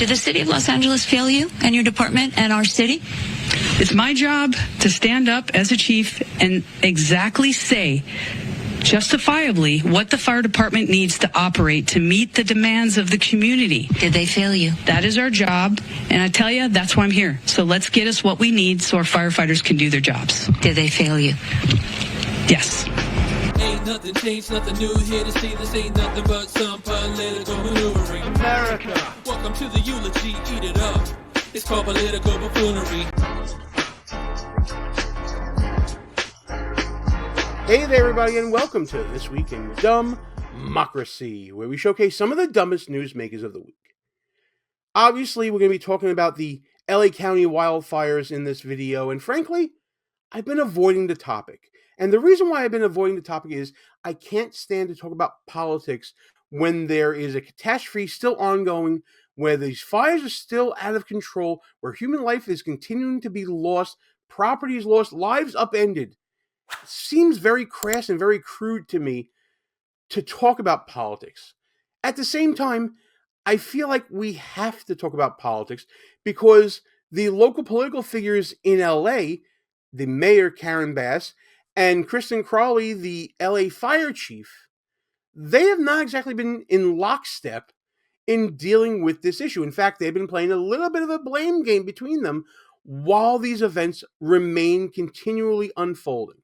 Did the city of Los Angeles fail you and your department and our city? It's my job to stand up as a chief and exactly say, justifiably, what the fire department needs to operate to meet the demands of the community. Did they fail you? That is our job, and I tell you, that's why I'm here. So let's get us what we need so our firefighters can do their jobs. Did they fail you? Yes. Ain't nothing changed, nothing new here to see. This ain't nothing but some political maneuvering. America. Welcome to the eulogy, eat it up. It's called political buffoonery. Hey there, everybody, and welcome to This Week in DUMBmocracy, where we showcase some of the dumbest newsmakers of the week. Obviously, we're going to be talking about the LA County wildfires in this video, and frankly, I've been avoiding the topic. And the reason why I've been avoiding the topic is I can't stand to talk about politics when there is a catastrophe still ongoing, where these fires are still out of control, where human life is continuing to be lost, property is lost, lives upended. It seems very crass and very crude to me to talk about politics. At the same time, I feel like we have to talk about politics because the local political figures in LA, the mayor Karen Bass, and Kristin Crowley, the LA fire chief, they have not exactly been in lockstep in dealing with this issue. In fact, they've been playing a little bit of a blame game between them while these events remain continually unfolding.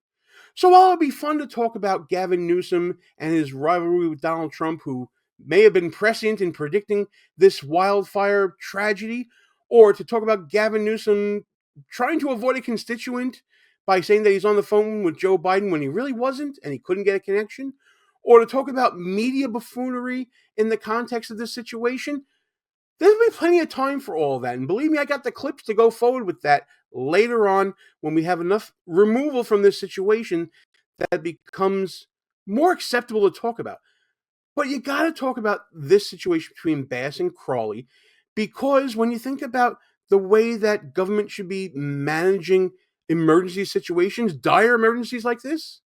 So while it'd be fun to talk about Gavin Newsom and his rivalry with Donald Trump, who may have been prescient in predicting this wildfire tragedy, or to talk about Gavin Newsom trying to avoid a constituent by saying that he's on the phone with Joe Biden when he really wasn't and he couldn't get a connection, or to talk about media buffoonery in the context of this situation, there'll be plenty of time for all that. And believe me, I got the clips to go forward with that later on when we have enough removal from this situation that becomes more acceptable to talk about. But you got to talk about this situation between Bass and Crowley, because when you think about the way that government should be managing emergency situations, dire emergencies like this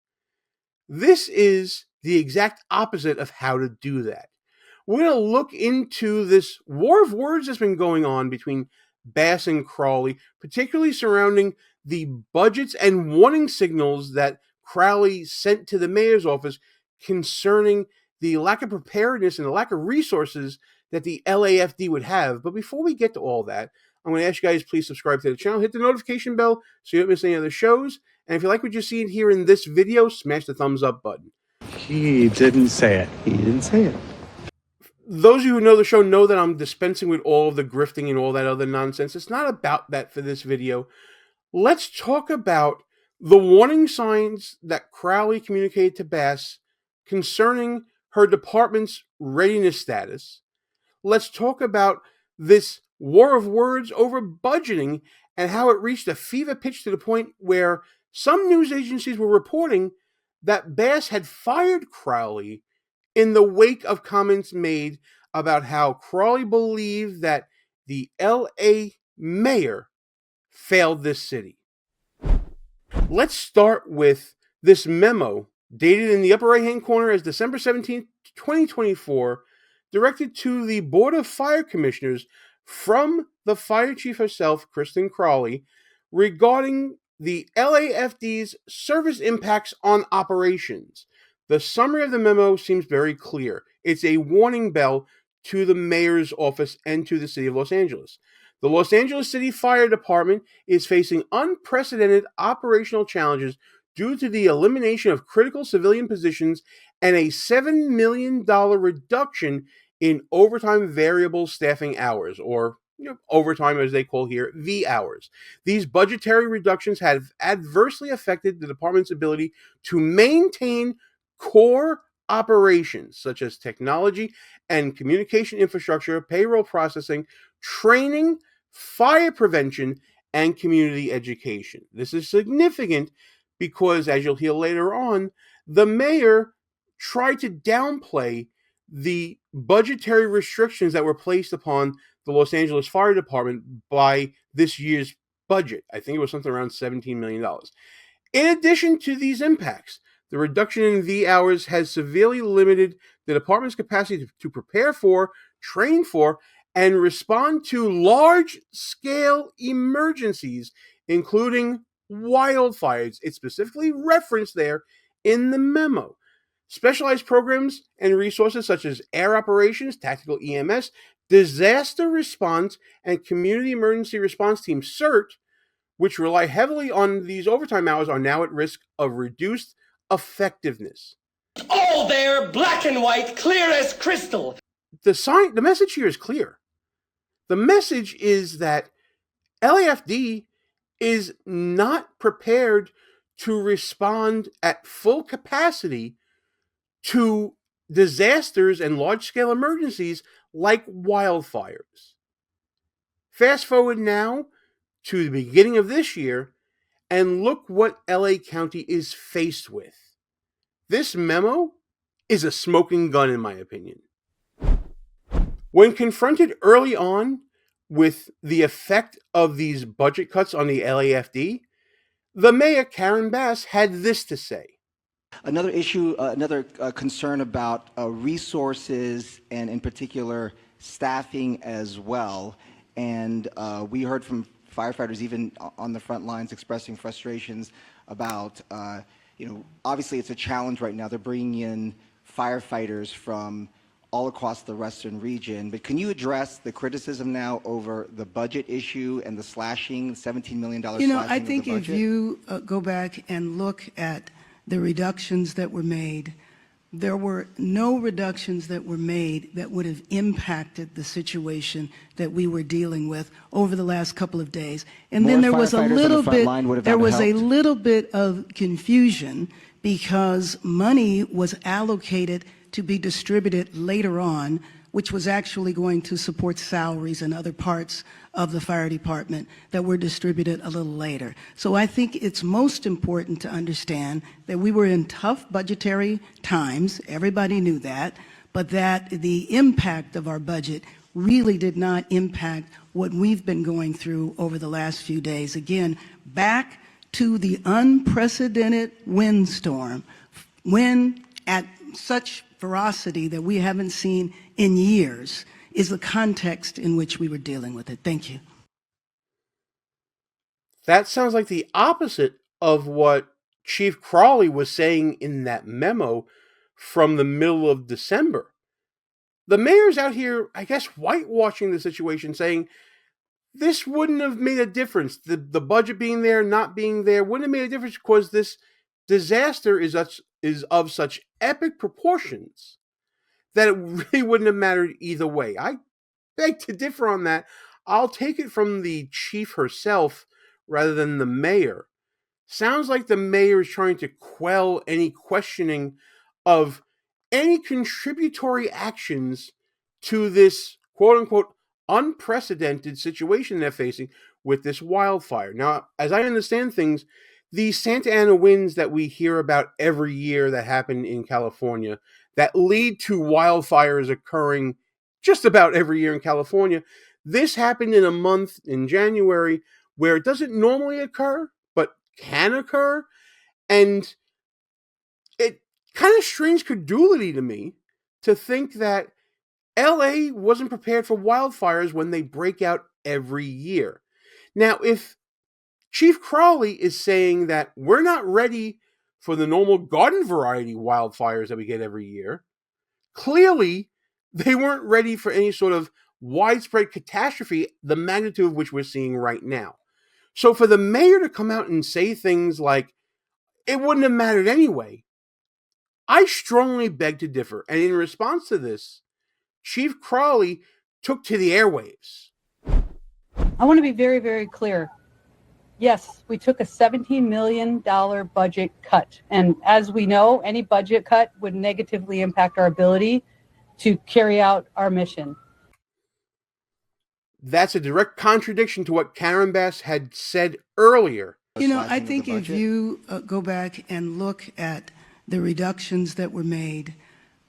is the exact opposite of how to do that. We're going to look into this war of words that's been going on between Bass and Crowley, particularly surrounding the budgets and warning signals that Crowley sent to the mayor's office concerning the lack of preparedness and the lack of resources that the LAFD would have. But before we get to all that, I'm going to ask you guys, please subscribe to the channel, hit the notification bell so you don't miss any other shows. And if you like what you see here in this video, smash the thumbs up button. He didn't say it. He didn't say it. Those of you who know the show know that I'm dispensing with all of the grifting and all that other nonsense. It's not about that for this video. Let's talk about the warning signs that Crowley communicated to Bass concerning her department's readiness status. Let's talk about this war of words over budgeting and how it reached a fever pitch to the point where some news agencies were reporting that Bass had fired Crowley in the wake of comments made about how Crowley believed that the LA mayor failed this city. Let's start with this memo dated in the upper right-hand corner as December 17th, 2024, directed to the Board of Fire Commissioners from the fire chief herself, Kristin Crowley, regarding the LAFD's service impacts on operations. The summary of the memo seems very clear. It's a warning bell to the mayor's office and to the city of Los Angeles. The Los Angeles City Fire Department is facing unprecedented operational challenges due to the elimination of critical civilian positions and a $7 million reduction in overtime variable staffing hours, or overtime as they call here, V hours. These budgetary reductions have adversely affected the department's ability to maintain core operations such as technology and communication infrastructure, payroll processing, training, fire prevention, and community education. This is significant because, as you'll hear later on, the mayor tried to downplay the budgetary restrictions that were placed upon the Los Angeles Fire Department by this year's budget. I think it was something around $17 million. In addition to these impacts, the reduction in V hours has severely limited the department's capacity to prepare for, train for, and respond to large-scale emergencies, including wildfires. It's specifically referenced there in the memo. Specialized programs and resources such as air operations, tactical EMS, disaster response, and community emergency response team CERT, which rely heavily on these overtime hours, are now at risk of reduced effectiveness. All there, black and white, clear as crystal. The message here is clear. The message is that LAFD is not prepared to respond at full capacity to disasters and large-scale emergencies like wildfires. Fast forward now to the beginning of this year, and look what LA County is faced with. This memo is a smoking gun, in my opinion. When confronted early on with the effect of these budget cuts on the LAFD, the mayor, Karen Bass, had this to say. Another issue, another concern about resources and in particular staffing as well. And we heard from firefighters even on the front lines expressing frustrations about, obviously it's a challenge right now. They're bringing in firefighters from all across the western region. But can you address the criticism now over the budget issue and the slashing, $17 million slashing I think of the budget? if you go back and look at the reductions that were made, there were no reductions that were made that would have impacted the situation that we were dealing with over the last couple of days. And then there was a little bit of confusion because money was allocated to be distributed later on, which was actually going to support salaries and other parts of the fire department that were distributed a little later. So I think it's most important to understand that we were in tough budgetary times, everybody knew that, but that the impact of our budget really did not impact what we've been going through over the last few days. Again, back to the unprecedented windstorm, wind at such ferocity that we haven't seen in years, is the context in which we were dealing with it. Thank you. That sounds like the opposite of what Chief Crowley was saying in that memo from the middle of December. The mayor's out here, I guess, whitewashing the situation, saying this wouldn't have made a difference. The budget being there, not being there, wouldn't have made a difference because this disaster is of such epic proportions that it really wouldn't have mattered either way. I beg to differ on that. I'll take it from the chief herself rather than the mayor. Sounds like the mayor is trying to quell any questioning of any contributory actions to this quote-unquote unprecedented situation they're facing with this wildfire. Now, as I understand things, the Santa Ana winds that we hear about every year that happen in California that lead to wildfires occurring just about every year in California, this happened in a month in January where it doesn't normally occur, but can occur. And it kind of strains credulity to me to think that LA wasn't prepared for wildfires when they break out every year. Now, if Chief Crowley is saying that we're not ready for the normal garden variety wildfires that we get every year, clearly they weren't ready for any sort of widespread catastrophe, the magnitude of which we're seeing right now. So for the mayor to come out and say things like, it wouldn't have mattered anyway, I strongly beg to differ. And in response to this, Chief Crowley took to the airwaves. I want to be very, very clear. Yes, we took a $17 million budget cut. And as we know, any budget cut would negatively impact our ability to carry out our mission. That's a direct contradiction to what Karen Bass had said earlier. I think if you go back and look at the reductions that were made,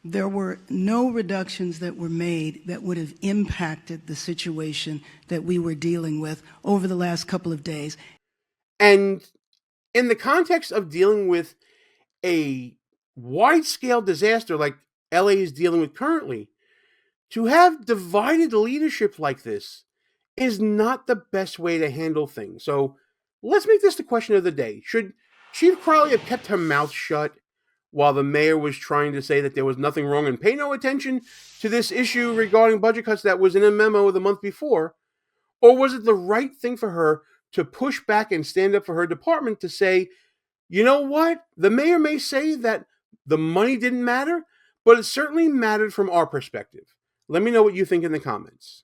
there were no reductions that were made that would have impacted the situation that we were dealing with over the last couple of days. And in the context of dealing with a wide-scale disaster like LA is dealing with currently, to have divided leadership like this is not the best way to handle things. So let's make this the question of the day. Should Chief Crowley have kept her mouth shut while the mayor was trying to say that there was nothing wrong and pay no attention to this issue regarding budget cuts that was in a memo the month before? Or was it the right thing for her to push back and stand up for her department to say, you know what? The mayor may say that the money didn't matter, but it certainly mattered from our perspective. Let me know what you think in the comments.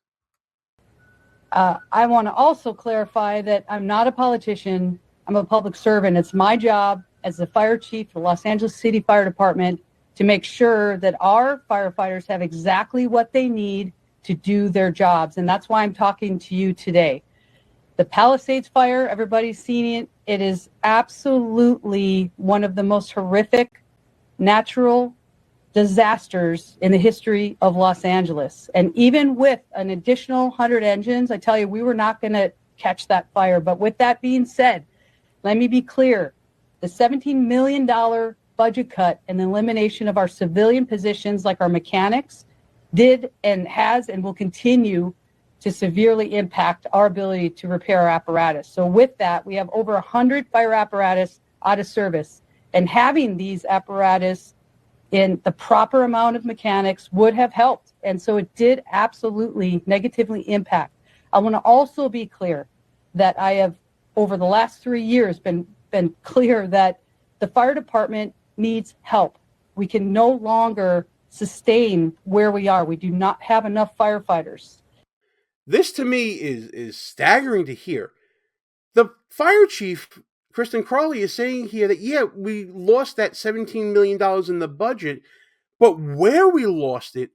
I want to also clarify that I'm not a politician. I'm a public servant. It's my job as the fire chief for Los Angeles City Fire Department to make sure that our firefighters have exactly what they need to do their jobs. And that's why I'm talking to you today. The Palisades fire, everybody's seen it. It is absolutely one of the most horrific natural disasters in the history of Los Angeles. And even with an additional 100 engines, I tell you, we were not going to catch that fire. But with that being said, let me be clear. The $17 million budget cut and the elimination of our civilian positions like our mechanics did and has and will continue to severely impact our ability to repair our apparatus. So with that, we have over 100 fire apparatus out of service. And having these apparatus in the proper amount of mechanics would have helped. And so it did absolutely negatively impact. I want to also be clear that I have, over the last 3 years, been clear that the fire department needs help. We can no longer sustain where we are. We do not have enough firefighters. This to me is staggering to hear. The fire chief, Kristin Crowley, is saying here that, yeah, we lost that $17 million in the budget, but where we lost it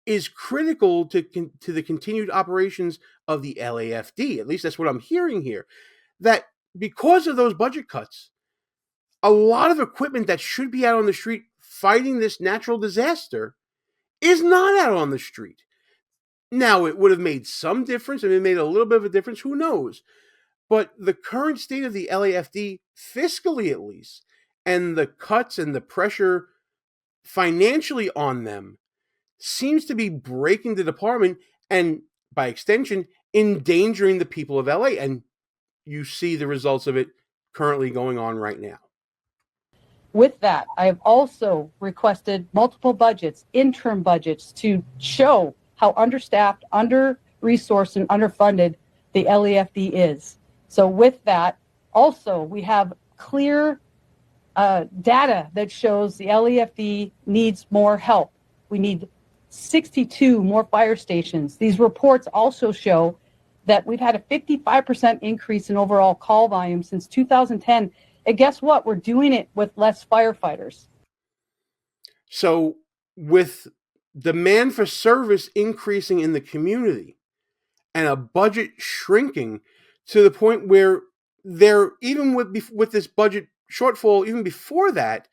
is critical to the continued operations of the LAFD. At least that's what I'm hearing here. That because of those budget cuts, a lot of equipment that should be out on the street fighting this natural disaster is not out on the street. Now, it would have made some difference, and it made a little bit of a difference, who knows? But the current state of the LAFD, fiscally at least, and the cuts and the pressure financially on them seems to be breaking the department and, by extension, endangering the people of LA. And you see the results of it currently going on right now. With that, I have also requested multiple budgets, interim budgets, to show how understaffed, under-resourced, and underfunded the LAFD is. So with that, also, we have clear data that shows the LAFD needs more help. We need 62 more fire stations. These reports also show that we've had a 55% increase in overall call volume since 2010. And guess what? We're doing it with less firefighters. So with demand for service increasing in the community and a budget shrinking to the point where they're, even with this budget shortfall, even before that,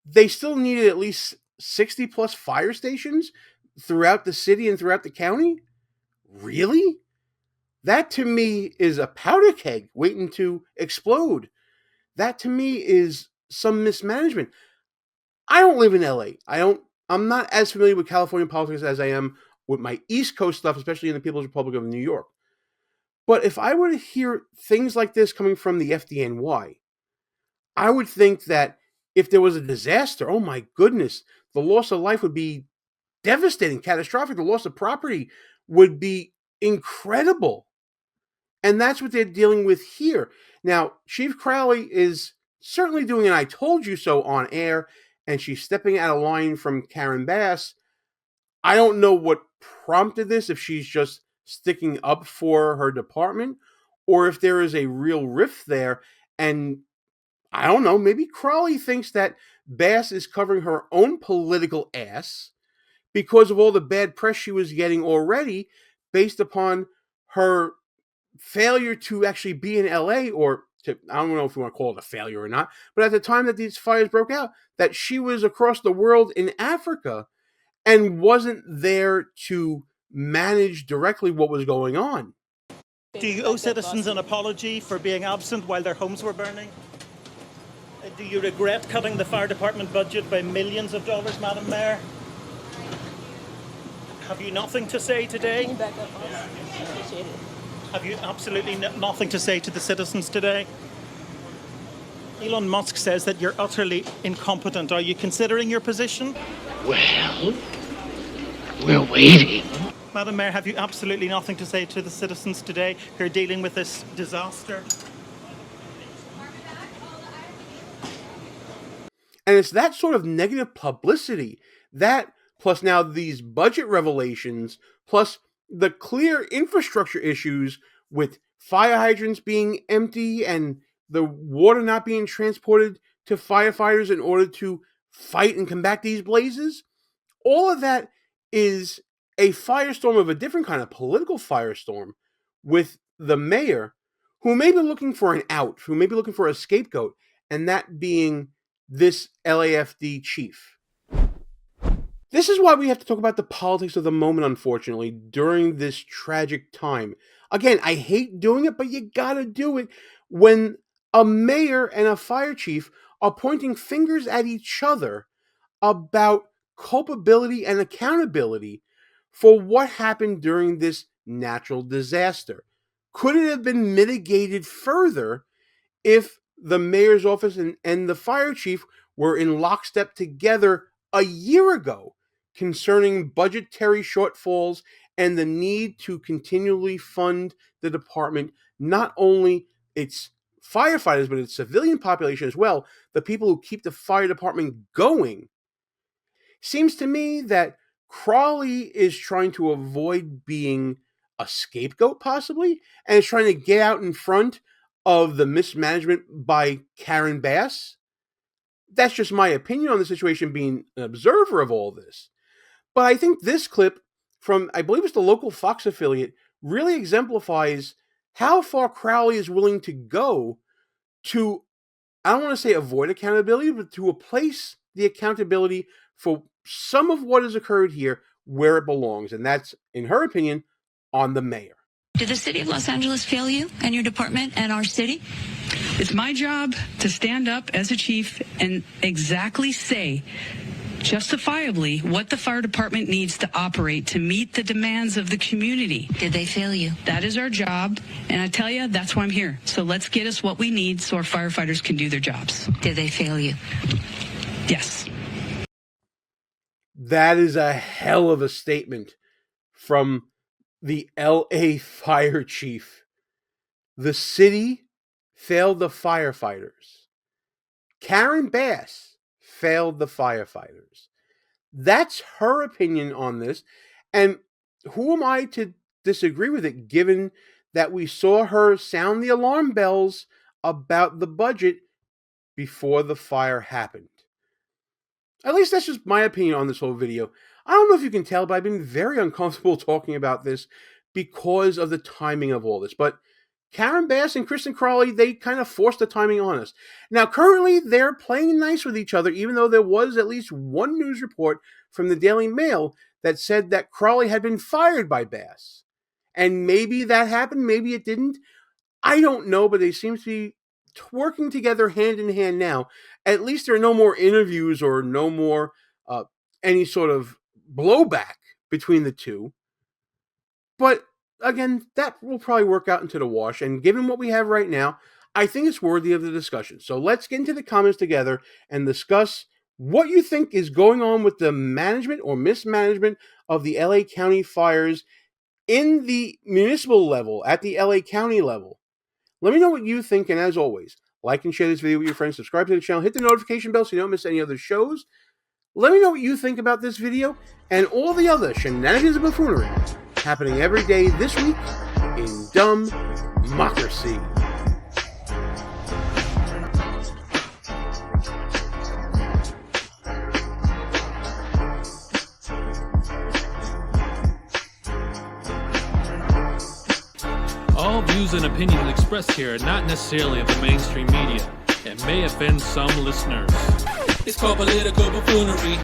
they still needed at least 60 plus fire stations throughout the city and throughout the county? Really? That to me is a powder keg waiting to explode. That to me is some mismanagement. I don't live in LA. I'm not as familiar with California politics as I am with my East Coast stuff, especially in the People's Republic of New York. But if I were to hear things like this coming from the FDNY, I would think that if there was a disaster, oh my goodness, the loss of life would be devastating, catastrophic. The loss of property would be incredible. And that's what they're dealing with here. Now, Chief Crowley is certainly doing an I told you so on air, and she's stepping out of line from Karen Bass. I don't know what prompted this, if she's just sticking up for her department, or if there is a real rift there. And I don't know, maybe Crowley thinks that Bass is covering her own political ass because of all the bad press she was getting already based upon her failure to actually be in LA, or to, I don't know if you want to call it a failure or not, but at the time that these fires broke out, that she was across the world in Africa and wasn't there to manage directly what was going on. Do you owe citizens an apology for being absent while their homes were burning? Do you regret cutting the fire department budget by millions of dollars, Madam Mayor? Have you nothing to say today? Can you back up, please? Appreciate it. Have you absolutely nothing to say to the citizens today? Elon Musk says that you're utterly incompetent. Are you considering your position? Well, we're waiting. Madam Mayor, have you absolutely nothing to say to the citizens today who are dealing with this disaster? And it's that sort of negative publicity, that plus now these budget revelations, plus the clear infrastructure issues with fire hydrants being empty and the water not being transported to firefighters in order to fight and combat these blazes. All of that is a firestorm of a different kind of political firestorm with the mayor, who may be looking for an out, who may be looking for a scapegoat, and that being this LAFD chief. This is why we have to talk about the politics of the moment, unfortunately, during this tragic time. Again, I hate doing it, but you gotta do it when a mayor and a fire chief are pointing fingers at each other about culpability and accountability for what happened during this natural disaster. Could it have been mitigated further if the mayor's office and the fire chief were in lockstep together a year ago concerning budgetary shortfalls and the need to continually fund the department, not only its firefighters, but its civilian population as well, the people who keep the fire department going? Seems to me that Crowley is trying to avoid being a scapegoat, possibly, and is trying to get out in front of the mismanagement by Karen Bass. That's just my opinion on the situation, being an observer of all this. But I think this clip from, I believe it's the local Fox affiliate, really exemplifies how far Crowley is willing to go to, I don't want to say avoid accountability, but to place the accountability for some of what has occurred here where it belongs. And that's, in her opinion, on the mayor. Did the city of Los Angeles fail you and your department and our city? It's my job to stand up as a chief and exactly say, justifiably, what the fire department needs to operate to meet the demands of the community. Did they fail you? That is our job, and I tell you, that's why I'm here. So let's get us what we need so our firefighters can do their jobs. Did they fail you? Yes. That is a hell of a statement from the LA fire chief. The city failed the firefighters. Karen Bass failed the firefighters. That's her opinion on this. And who am I to disagree with it, given that we saw her sound the alarm bells about the budget before the fire happened? At least that's just my opinion on this whole video. I don't know if you can tell, but I've been very uncomfortable talking about this because of the timing of all this. But Karen Bass and Kristin Crowley, they kind of forced the timing on us. Now, currently, they're playing nice with each other, even though there was at least one news report from the Daily Mail that said that Crowley had been fired by Bass. And maybe that happened, maybe it didn't. I don't know, but they seem to be working together hand in hand now. At least there are no more interviews or no more any sort of blowback between the two. But again, that will probably work out into the wash. And given what we have right now, I think it's worthy of the discussion. So let's get into the comments together and discuss what you think is going on with the management or mismanagement of the LA County fires in the municipal level, at the LA County level. Let me know what you think, and as always, like and share this video with your friends, subscribe to the channel, hit the notification bell so you don't miss any other shows. Let me know what you think about this video and all the other shenanigans and buffoonery happening every day this week in DUMBmocracy. All views and opinions expressed here are not necessarily of the mainstream media and may offend some listeners. It's called political buffoonery.